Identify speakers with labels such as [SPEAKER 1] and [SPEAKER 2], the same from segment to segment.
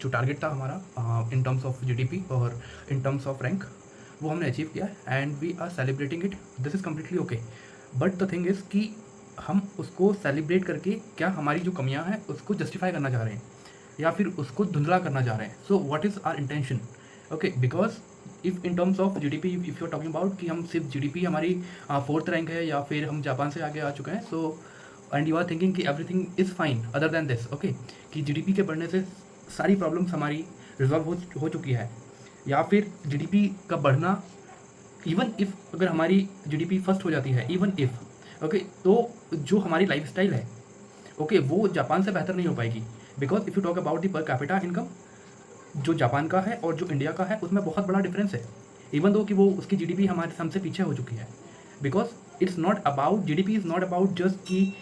[SPEAKER 1] जो टारगेट था हमारा इन टर्म्स ऑफ जीडीपी और इन टर्म्स ऑफ रैंक, वो हमने अचीव किया है and we are celebrating it. This is completely okay, but the thing is कि हम उसको सेलिब्रेट करके क्या हमारी जो कमियां हैं उसको जस्टिफाई करना चाह रहे हैं या फिर उसको धुंधला करना चाह रहे हैं। So what is our intention? Okay, because if in terms of GDP if you are talking about कि हम सिर्फ जीडीपी हमारी फोर्थ रैंक है या फिर हम जापान से आगे आ चुके हैं, so and you are thinking कि everything is fine other than this, okay, कि जीडीपी के बढ़ने से सारी प्रॉब्लम्स हमारी रिजॉल्व हो चुकी है, या फिर जीडीपी का बढ़ना, इवन इफ़ अगर हमारी जीडीपी फर्स्ट हो जाती है, इवन इफ़, ओके, तो जो हमारी लाइफस्टाइल है, ओके, वो जापान से बेहतर नहीं हो पाएगी। Because if you talk about the per capita income, जो जापान का है और जो इंडिया का है उसमें बहुत बड़ा डिफरेंस है, इवन दो कि वो उसकी जीडीपी हमारे हमसे पीछे हो चुकी है। Because it's not about, GDP is not about just कि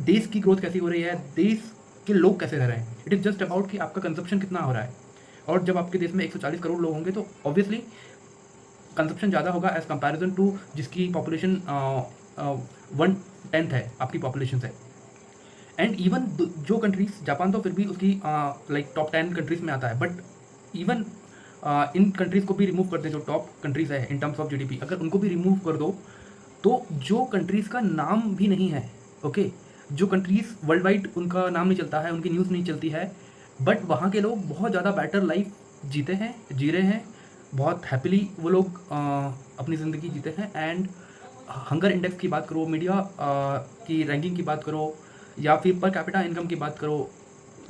[SPEAKER 1] देश की ग्रोथ कैसी हो रही है, देश के लोग कैसे रह रहे हैं। इट इज़ जस्ट अबाउट कि आपका कंजप्शन कितना हो रहा है। और जब आपके देश में 140 करोड़ लोग होंगे तो ऑब्वियसली कंजप्शन ज़्यादा होगा एज़ कंपैरिजन टू जिसकी पॉपुलेशन 1/10 है आपकी पॉपुलेशन से। एंड इवन जो कंट्रीज़, जापान तो फिर भी उसकी लाइक टॉप 10 कंट्रीज़ में आता है, बट इवन इन कंट्रीज़ को भी रिमूव कर दे जो टॉप कंट्रीज़ है इन टर्म्स ऑफ जीडीपी, अगर उनको भी रिमूव कर दो तो जो कंट्रीज़ का नाम भी नहीं है, ओके, जो कंट्रीज़ वर्ल्ड वाइड उनका नाम नहीं चलता है, उनकी न्यूज़ नहीं चलती है, बट वहाँ के लोग बहुत ज़्यादा बेटर लाइफ जीते हैं, जी रहे हैं, बहुत हैप्पीली वो लोग अपनी ज़िंदगी जीते हैं। एंड हंगर इंडेक्स की बात करो, मीडिया की रैंकिंग की बात करो, या फिर पर कैपिटा इनकम की बात करो,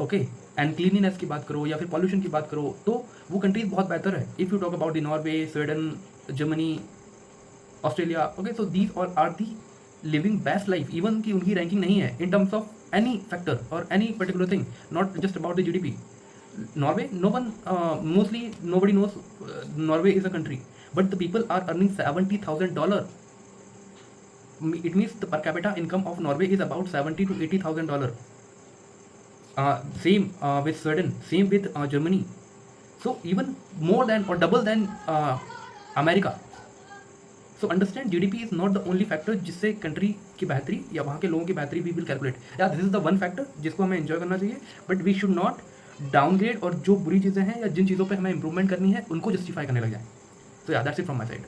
[SPEAKER 1] ओके, एंड क्लीनिनेस की बात करो, या फिर पॉल्यूशन की बात करो, तो वो कंट्रीज़ बहुत बेहतर है। If you talk about the Norway, Sweden, Germany, Australia, okay, so these all are the living best life, even की उनकी रैंकिंग नहीं है in terms of any factor और any particular thing, not just about the GDP. Norway, no one, mostly nobody knows Norway is a country, but the people are earning $70,000. It means the per capita income of Norway is about $70,000 to $80,000. Same with Sweden, same with Germany. So even more than or double than America. So understand, GDP is not the only factor जिससे country की बेहतरी या वहाँ के लोगों की बेहतरी we will calculate. या this is the one factor जिसको हमें एंजॉय करना चाहिए, but we should not downgrade और जो बुरी चीज़ें हैं या जिन चीज़ों पे हमें इंप्रूवमेंट करनी है उनको जस्टिफाई करने लग जाए। तो या that's it from my side.